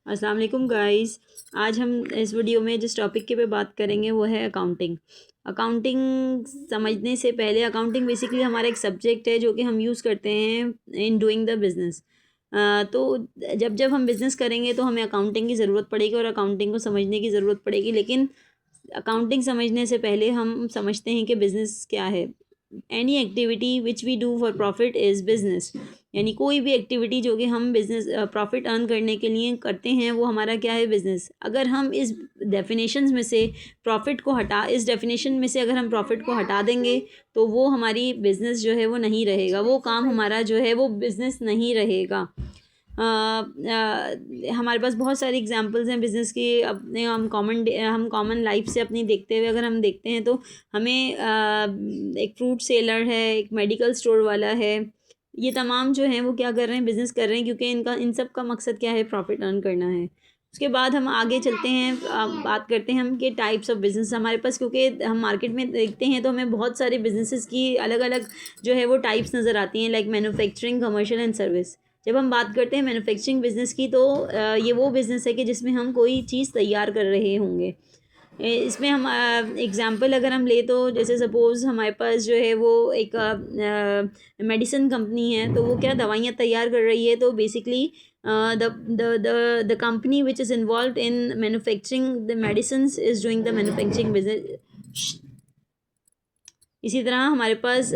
अस्सलाम वालेकुम गाइस। आज हम इस वीडियो में जिस टॉपिक के पे बात करेंगे वो है अकाउंटिंग। अकाउंटिंग समझने से पहले अकाउंटिंग बेसिकली हमारा एक सब्जेक्ट है जो कि हम यूज़ करते हैं इन डूइंग द बिज़नेस। तो जब जब हम बिज़नेस करेंगे तो हमें अकाउंटिंग की ज़रूरत पड़ेगी और अकाउंटिंग को समझने की ज़रूरत पड़ेगी। लेकिन अकाउंटिंग समझने से पहले हम समझते हैं कि बिज़नेस क्या है। Any activity which we do for profit is business. यानी कोई भी एक्टिविटी जो कि हम बिज़नेस प्रॉफिट अर्न करने के लिए करते हैं वो हमारा क्या है, बिज़नेस। अगर हम इस डेफिनेशंस में से प्रॉफिट को हटा इस डेफिनेशन में से अगर हम प्रॉफिट को हटा देंगे तो वो हमारी बिज़नेस जो है वो नहीं रहेगा, वो काम हमारा जो है वो बिज़नेस नहीं रहेगा। हमारे पास बहुत सारी एग्जांपल्स हैं बिज़नेस की। अपने हम कॉमन लाइफ से अपनी देखते हुए अगर हम देखते हैं तो हमें एक फ्रूट सेलर है, एक मेडिकल स्टोर वाला है, ये तमाम जो हैं वो क्या कर रहे हैं, बिज़नेस कर रहे हैं, क्योंकि इन सब का मकसद क्या है, प्रॉफिट अर्न करना है। उसके बाद हम आगे चलते हैं, बात करते हैं हम कि टाइप्स ऑफ बिज़नेस हमारे पास, क्योंकि हम मार्केट में देखते हैं तो हमें बहुत सारे बिज़नेसेस की अलग अलग जो है वो टाइप्स नज़र आती हैं, like manufacturing, commercial and service. जब हम बात करते हैं मैन्युफैक्चरिंग बिज़नेस की तो ये वो बिज़नेस है कि जिसमें हम कोई चीज़ तैयार कर रहे होंगे। इसमें हम एग्ज़ाम्पल अगर हम ले तो जैसे सपोज़ हमारे पास जो है वो एक मेडिसिन कंपनी है, तो वो क्या दवाइयाँ तैयार कर रही है। तो basically the company which is involve in manufacturing the medicines is doing the manufacturing business. इसी तरह हमारे पास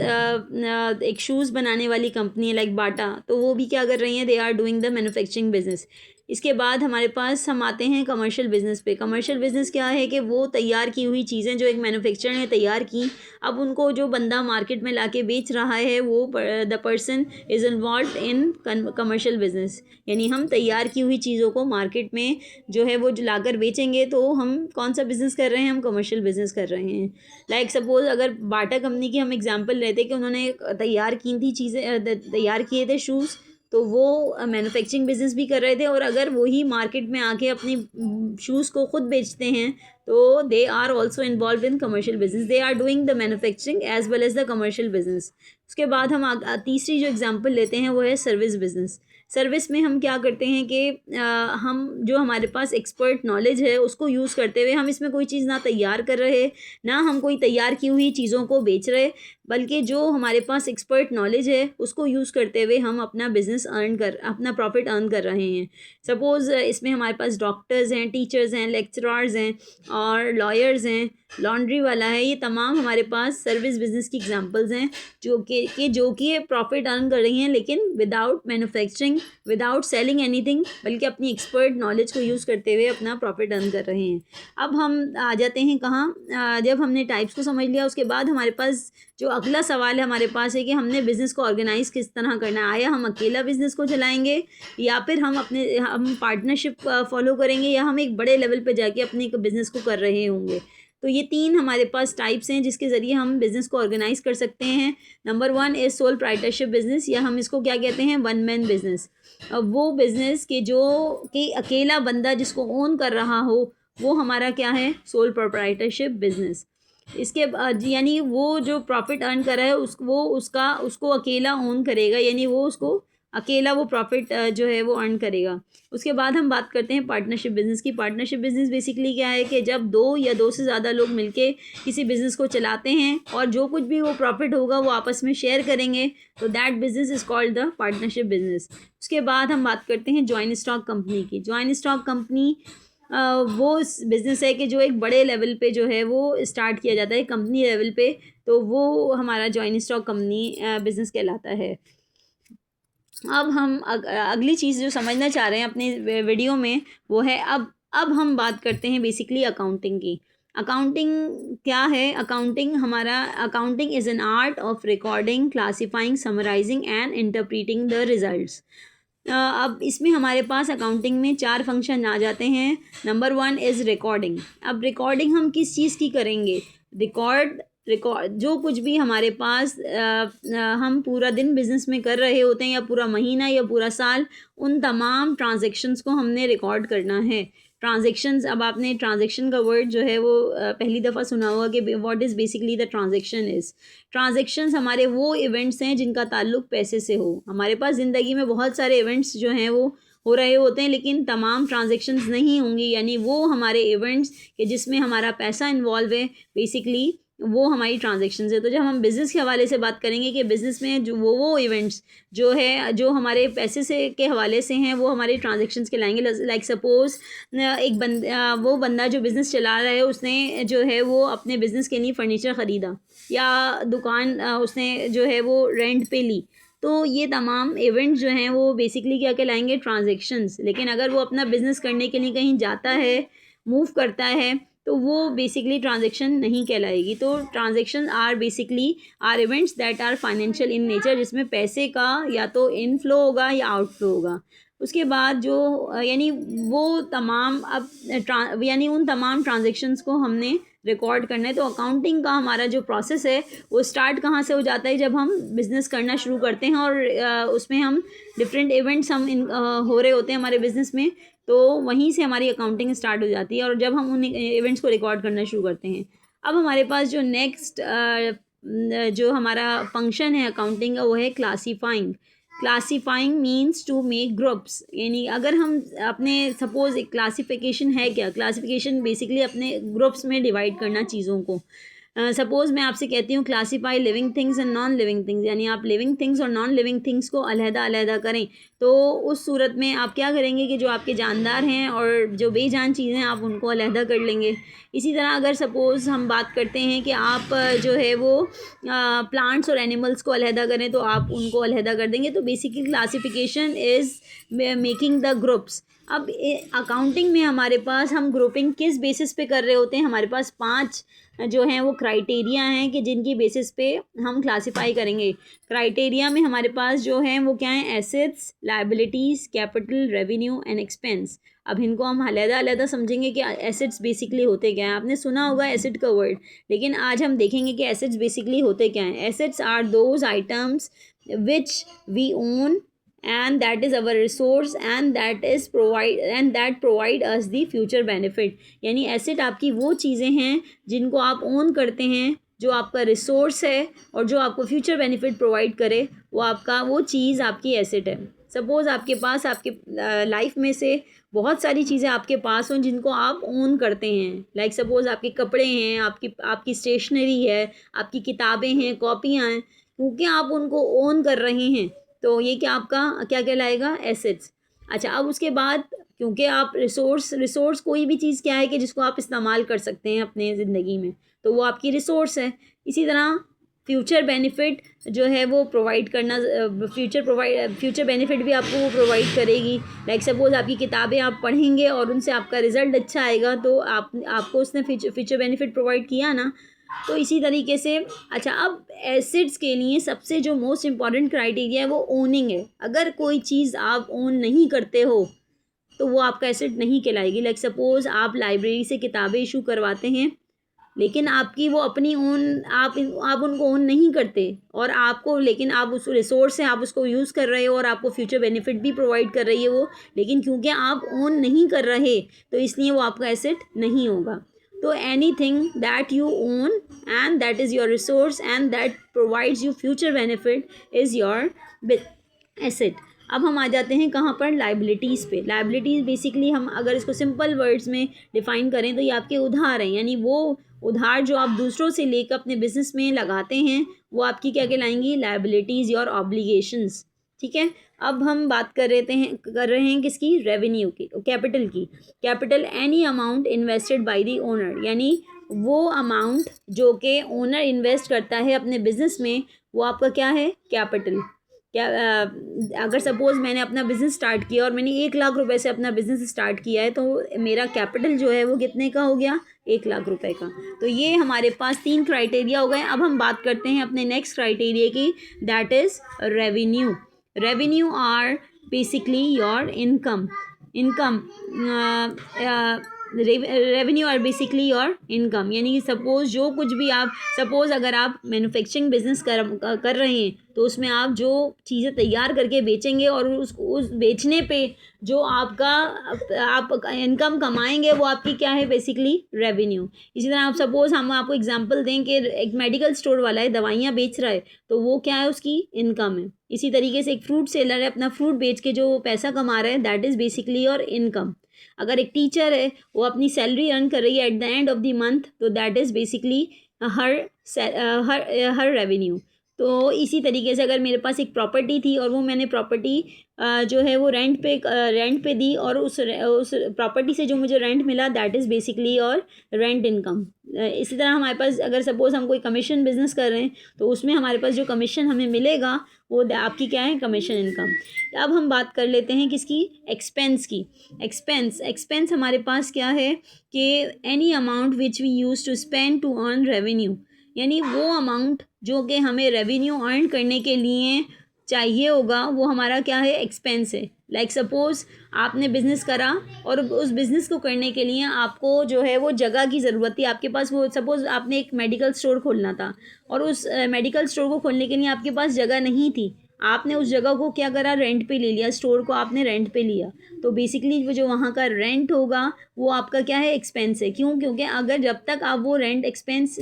एक शूज़ बनाने वाली कंपनी है लाइक बाटा, तो वो भी क्या कर रही हैं, they are doing the manufacturing business. इसके बाद हमारे पास हम आते हैं कमर्शियल बिज़नेस पे। कमर्शियल बिज़नेस क्या है कि वो तैयार की हुई चीज़ें जो एक मैन्युफैक्चरर ने तैयार की, अब उनको जो बंदा मार्केट में लाके बेच रहा है वो the person is involve in commercial business. यानी हम तैयार की हुई चीज़ों को मार्केट में जो है वो लाकर बेचेंगे, तो हम कौन सा बिज़नेस कर रहे हैं, हम कमर्शियल बिज़नेस कर रहे हैं। लाइक सपोज़ अगर बाटा कंपनी की हम एग्जांपल लेते कि उन्होंने तैयार की थी चीज़ें, तैयार किए थे शूज़, तो वो मैन्युफैक्चरिंग बिजनेस भी कर रहे थे। और अगर वही मार्केट में आके अपनी शूज़ को खुद बेचते हैं तो they are also involve in commercial business, they are doing the manufacturing as well as the commercial business. उसके बाद हम तीसरी जो एग्जांपल लेते हैं वो है सर्विस बिजनेस। सर्विस में हम क्या करते हैं कि हम जो हमारे पास एक्सपर्ट नॉलेज है उसको यूज़ करते हुए हम इसमें कोई चीज़ ना तैयार कर रहे, ना हम कोई तैयार की हुई चीज़ों को बेच रहे, बल्कि जो हमारे पास एक्सपर्ट नॉलेज है उसको यूज़ करते हुए हम अपना प्रॉफिट अर्न कर रहे हैं। सपोज़ इसमें हमारे पास डॉक्टर्स हैं, टीचर्स हैं, लेक्चरर्स हैं और लॉयर्स हैं, लॉन्ड्री वाला है, ये तमाम हमारे पास सर्विस बिजनेस की एग्जांपल्स हैं जो कि प्रॉफिट अर्न कर रही हैं, लेकिन without manufacturing, without selling anything, बल्कि अपनी एक्सपर्ट नॉलेज को यूज़ करते हुए अपना प्रॉफिट अर्न कर रहे हैं। अब हम आ जाते हैं कहाँ, जब हमने टाइप्स को समझ लिया उसके बाद हमारे पास जो अगला सवाल है हमारे पास है कि हमने बिज़नेस को ऑर्गेनाइज़ किस तरह करना है। आया हम अकेला बिज़नेस को चलाएंगे, या फिर हम पार्टनरशिप फॉलो करेंगे, या हम एक बड़े लेवल पे जाके अपने बिज़नेस को कर रहे होंगे। तो ये तीन हमारे पास टाइप्स हैं जिसके ज़रिए हम बिज़नेस को ऑर्गेनाइज़ कर सकते हैं। Number 1 is sole proprietorship business, या हम इसको क्या कहते हैं, वन मैन बिज़नेस। अब वो बिज़नेस के जो कि अकेला बंदा जिसको ओन कर रहा हो वो हमारा क्या है, सोल प्रोप्राइटरशिप बिज़नेस। इसके बाद यानी वो जो प्रॉफिट अर्न कर रहा है उसको अकेला ओन करेगा, यानी वो उसको अकेला वो प्रॉफिट जो है वो अर्न करेगा। उसके बाद हम बात करते हैं पार्टनरशिप बिज़नेस की। पार्टनरशिप बिज़नेस बेसिकली क्या है कि जब दो या दो से ज़्यादा लोग मिलके किसी बिज़नेस को चलाते हैं और जो कुछ भी वो प्रॉफिट होगा वो आपस में शेयर करेंगे, तो that business is called the partnership business. उसके बाद हम बात करते हैं जॉइंट स्टॉक कंपनी की। जॉइंट स्टॉक कंपनी वो बिज़नेस है कि जो एक बड़े लेवल पे जो है वो स्टार्ट किया जाता है कंपनी लेवल पे, तो वो हमारा जॉइंट स्टॉक कंपनी बिज़नेस कहलाता है। अब हम अगली चीज़ जो समझना चाह रहे हैं अपने वीडियो में वो है, अब हम बात करते हैं बेसिकली अकाउंटिंग की। अकाउंटिंग क्या है, accounting is an art of recording, classifying, summarising and interpreting the results. अब इसमें हमारे पास अकाउंटिंग में 4 फंक्शन आ जाते हैं। Number 1 is recording. अब रिकॉर्डिंग हम किस चीज़ की करेंगे, रिकॉर्ड जो कुछ भी हमारे पास हम पूरा दिन बिज़नेस में कर रहे होते हैं, या पूरा महीना या पूरा साल, उन तमाम ट्रांजैक्शंस को हमने रिकॉर्ड करना है। ट्रांजैक्शंस, अब आपने ट्रांजैक्शन का वर्ड जो है वो पहली दफ़ा सुना होगा कि what is basically the transaction is. Transactions हमारे वो इवेंट्स हैं जिनका ताल्लुक़ पैसे से हो। हमारे पास ज़िंदगी में बहुत सारे इवेंट्स जो हैं वो हो रहे होते हैं, लेकिन तमाम ट्रांजेक्शन्स नहीं होंगी, यानी वो हमारे इवेंट्स कि जिसमें हमारा पैसा इन्वॉल्व है, बेसिकली वो हमारी ट्रांजेक्शन्स है। तो जब हम बिज़नेस के हवाले से बात करेंगे कि बिज़नेस में जो वो इवेंट्स जो है जो हमारे पैसे से के हवाले से हैं, वो हमारे ट्रांजेक्शन्स कहलाएंगे। लाइक सपोज़ वो बंदा जो बिज़नेस चला रहा है, उसने जो है वो अपने बिज़नेस के लिए फ़र्नीचर ख़रीदा या दुकान उसने जो है वो रेंट पे ली, तो ये तमाम इवेंट्स जो हैं वो बेसिकली क्या कहलाएंगे, ट्रांजेक्शन्स। लेकिन अगर वो अपना बिज़नेस करने के लिए कहीं जाता है, मूव करता है, तो वो बेसिकली ट्रांजेक्शन नहीं कहलाएगी। तो transaction are basically are events that are financial in nature, जिसमें पैसे का या तो इनफ्लो होगा या आउटफ्लो होगा। उसके बाद जो यानी वो तमाम अब यानी उन तमाम ट्रांजेक्शन्स को हमने रिकॉर्ड करना है। तो अकाउंटिंग का हमारा जो प्रोसेस है वो स्टार्ट कहाँ से हो जाता है, जब हम बिज़नेस करना शुरू करते हैं और उसमें हम डिफरेंट इवेंट्स हम हो रहे होते हैं हमारे बिज़नेस में, तो वहीं से हमारी अकाउंटिंग स्टार्ट हो जाती है और जब हम उन इवेंट्स को रिकॉर्ड करना शुरू करते हैं। अब हमारे पास जो नेक्स्ट जो हमारा फंक्शन है अकाउंटिंग का, वो है classifying. Classifying means to make groups, यानी अगर हम अपने सपोज़ एक क्लासिफिकेशन है, क्या क्लासिफिकेशन बेसिकली अपने ग्रुप्स में डिवाइड करना चीज़ों को। सपोज़ मैं आपसे कहती हूँ classify living things and non living things, यानी आप लिविंग थिंग्स और नॉन लिविंग थिंग्स को अलहदा करें, तो उस सूरत में आप क्या करेंगे कि जो आपके जानदार हैं और जो बेजान चीज़ें हैं आप उनको अलहदा कर लेंगे। इसी तरह अगर सपोज़ हम बात करते हैं कि आप जो है वो प्लांट्स और एनिमल्स को अलहदा करें, तो आप उनको अलहदा कर देंगे। तो basically classification is making the groups. अब अकाउंटिंग में हमारे पास हम ग्रुपिंग किस बेसिस पे कर रहे होते हैं, हमारे पास 5 जो हैं वो क्राइटेरिया हैं कि जिनकी बेसिस पे हम क्लासिफाई करेंगे। क्राइटेरिया में हमारे पास जो हैं वो क्या हैं, assets, liabilities, capital, revenue and expense. अब इनको हम अलग-अलग समझेंगे कि एसेट्स बेसिकली होते क्या हैं। आपने सुना होगा एसेट का वर्ड, लेकिन आज हम देखेंगे कि एसेट्स बेसिकली होते क्या हैं। Assets are those items which we own and that is our resource and that provide us the future benefit। यानी एसेट आपकी वो चीज़ें हैं जिनको आप ओन करते हैं, जो आपका रिसोर्स है और जो आपको फ्यूचर बेनिफिट प्रोवाइड करे, वो आपका वो चीज़ आपकी एसेट है। सपोज़ आपके पास आपके लाइफ में से बहुत सारी चीज़ें आपके पास हों जिनको आप ओन करते हैं। लाइक सपोज़ आपके कपड़े हैं, आपकी स्टेशनरी है, आपकी किताबें हैं, कॉपियाँ हैं, क्योंकि आप उनको ओन कर रहे हैं, तो ये क्या आपका क्या कहलाएगा, एसेट्स। अच्छा, अब उसके बाद क्योंकि आप रिसोर्स कोई भी चीज़ क्या है कि जिसको आप इस्तेमाल कर सकते हैं अपने ज़िंदगी में, तो वो आपकी रिसोर्स है। इसी तरह फ्यूचर बेनिफिट जो है वो प्रोवाइड करना, फ्यूचर बेनिफिट भी आपको वो प्रोवाइड करेगी। लाइक सपोज़ आपकी किताबें आप पढ़ेंगे और उनसे आपका रिज़ल्ट अच्छा आएगा, तो आपको उसने फ्यूचर बेनिफिट प्रोवाइड किया ना। तो इसी तरीके से अच्छा, अब एसेट्स के लिए सबसे जो मोस्ट इम्पॉर्टेंट क्राइटेरिया है वो ओनिंग है। अगर कोई चीज़ आप ओन नहीं करते हो तो वो आपका एसेट नहीं कहलाएगी। लाइक सपोज़ आप लाइब्रेरी से किताबें इशू करवाते हैं, लेकिन आपकी वो अपनी ओन आप उनको ओन नहीं करते, और आपको लेकिन आप उस रिसोर्स से आप उसको यूज़ कर रहे हो और आपको फ्यूचर बेनिफिट भी प्रोवाइड कर रही है वो, लेकिन क्योंकि आप ओन नहीं कर रहे तो इसलिए वो आपका एसेट नहीं होगा। तो anything that you own and that is your resource and that provides you future benefit is your asset. अब हम आ जाते हैं कहाँ पर, लाइबिलिटीज़ पे। लाइबिलिटीज़ बेसिकली हम अगर इसको सिंपल वर्ड्स में डिफ़ाइन करें तो ये आपके उधार हैं, यानी वो उधार जो आप दूसरों से लेकर अपने बिज़नेस में लगाते हैं, वो आपकी क्या कहलाएंगी, लाइबिलिटीज़ योर ऑब्लिगेशंस। ठीक है, अब हम बात कर रहे हैं किसकी, रेवेन्यू की, कैपिटल की। Capital any amount invested by the owner, यानी वो अमाउंट जो कि ओनर इन्वेस्ट करता है अपने बिज़नेस में, वो आपका क्या है, कैपिटल। क्या अगर सपोज़ मैंने अपना बिज़नेस स्टार्ट किया और मैंने 1 लाख रुपए से अपना बिज़नेस स्टार्ट किया है, तो मेरा कैपिटल जो है वो कितने का हो गया, 1 लाख रुपए का। तो ये हमारे पास 3 क्राइटेरिया हो गए। अब हम बात करते हैं अपने नेक्स्ट क्राइटेरिया की, that is revenue. Revenue are basically your income. Revenue are basically your income, यानी सपोज़ जो कुछ भी आप सपोज़ अगर आप मैन्युफैक्चरिंग बिजनेस कर रहे हैं, तो उसमें आप जो चीज़ें तैयार करके बेचेंगे और उस बेचने पे जो आपका आप इनकम कमाएंगे वो आपकी क्या है, बेसिकली रेवेन्यू। इसी तरह आप सपोज हम आपको एग्जांपल दें कि एक मेडिकल स्टोर वाला है, दवाइयाँ बेच रहा है, तो वो क्या है, उसकी इनकम है। इसी तरीके से एक फ्रूट सेलर है, अपना फ्रूट बेच के जो पैसा कमा रहा है, that is basically your income. अगर एक टीचर है, वो अपनी सैलरी अर्न कर रही है at the end of the month, तो that is basically her her revenue. तो इसी तरीके से अगर मेरे पास एक प्रॉपर्टी थी और वो मैंने प्रॉपर्टी जो है वो रेंट पे दी, और उस प्रॉपर्टी से जो मुझे रेंट मिला, दैट इज़ बेसिकली और रेंट इनकम। इसी तरह हमारे पास अगर सपोज़ हम कोई कमीशन बिजनेस कर रहे हैं, तो उसमें हमारे पास जो कमीशन हमें मिलेगा, वो आपकी क्या है, कमीशन इनकम। अब हम बात कर लेते हैं किसकी, एक्सपेंस की। एक्सपेंस हमारे पास क्या है कि any amount which we use to spend to earn revenue, यानी वो अमाउंट जो कि हमें रेवेन्यू अर्न करने के लिए चाहिए होगा, वो हमारा क्या है, एक्सपेंस है। लाइक सपोज़ आपने बिज़नेस करा, और उस बिज़नेस को करने के लिए आपको जो है वो जगह की ज़रूरत थी आपके पास। वो सपोज़ आपने एक मेडिकल स्टोर खोलना था, और उस मेडिकल स्टोर को खोलने के लिए आपके पास जगह नहीं थी। आपने उस जगह को क्या करा, रेंट पे ले लिया, स्टोर को आपने रेंट पे लिया। तो बेसिकली वो जो वहाँ का रेंट होगा, वो आपका क्या है, एक्सपेंस है। क्यों? क्योंकि अगर जब तक आप वो रेंट एक्सपेंस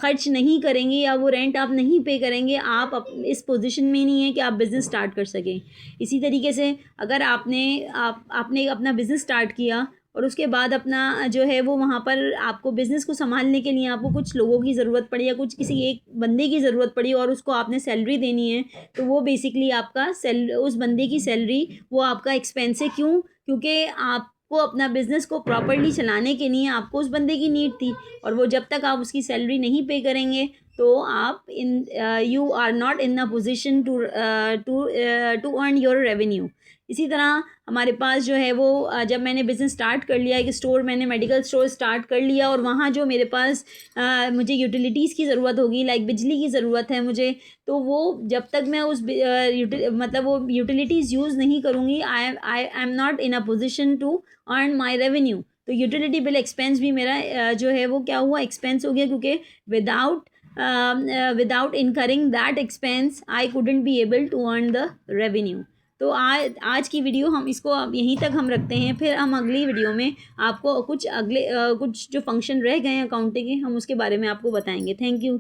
खर्च नहीं करेंगे, या वो रेंट आप नहीं पे करेंगे, आप इस पोजीशन में नहीं है कि आप बिज़नेस स्टार्ट कर सकें। इसी तरीके से अगर आपने अपना बिज़नेस स्टार्ट किया, और उसके बाद अपना जो है वो वहाँ पर आपको बिज़नेस को संभालने के लिए आपको कुछ लोगों की ज़रूरत पड़ी, या कुछ किसी एक बंदे की ज़रूरत पड़ी, और उसको आपने सैलरी देनी है, तो वो बेसिकली आपका उस बंदे की सैलरी वो आपका एक्सपेंस है। क्यों? क्योंकि आपको अपना बिज़नेस को प्रॉपर्ली चलाने के लिए आपको उस बंदे की नीड थी, और वो जब तक आप उसकी सैलरी नहीं पे करेंगे, तो आप you are not in a position to earn your revenue. इसी तरह हमारे पास जो है वो जब मैंने बिज़नेस स्टार्ट कर लिया, एक स्टोर, मैंने मेडिकल स्टोर स्टार्ट कर लिया, और वहाँ जो मेरे पास मुझे यूटिलिटीज़ की ज़रूरत होगी, लाइक बिजली की ज़रूरत है मुझे, तो वो जब तक मैं उस मतलब वो यूटिलिटीज़ यूज़ नहीं करूँगी, I am not in a position to earn my revenue. तो यूटिलिटी बिल एक्सपेंस भी मेरा जो है वो क्या हुआ, एक्सपेंस हो गया, क्योंकि without incurring that expense I couldn't be able to earn the revenue। तो आज की वीडियो हम इसको अब यहीं तक हम रखते हैं। फिर हम अगली वीडियो में आपको कुछ जो फंक्शन रह गए हैं अकाउंटिंग के, हम उसके बारे में आपको बताएंगे। Thank you.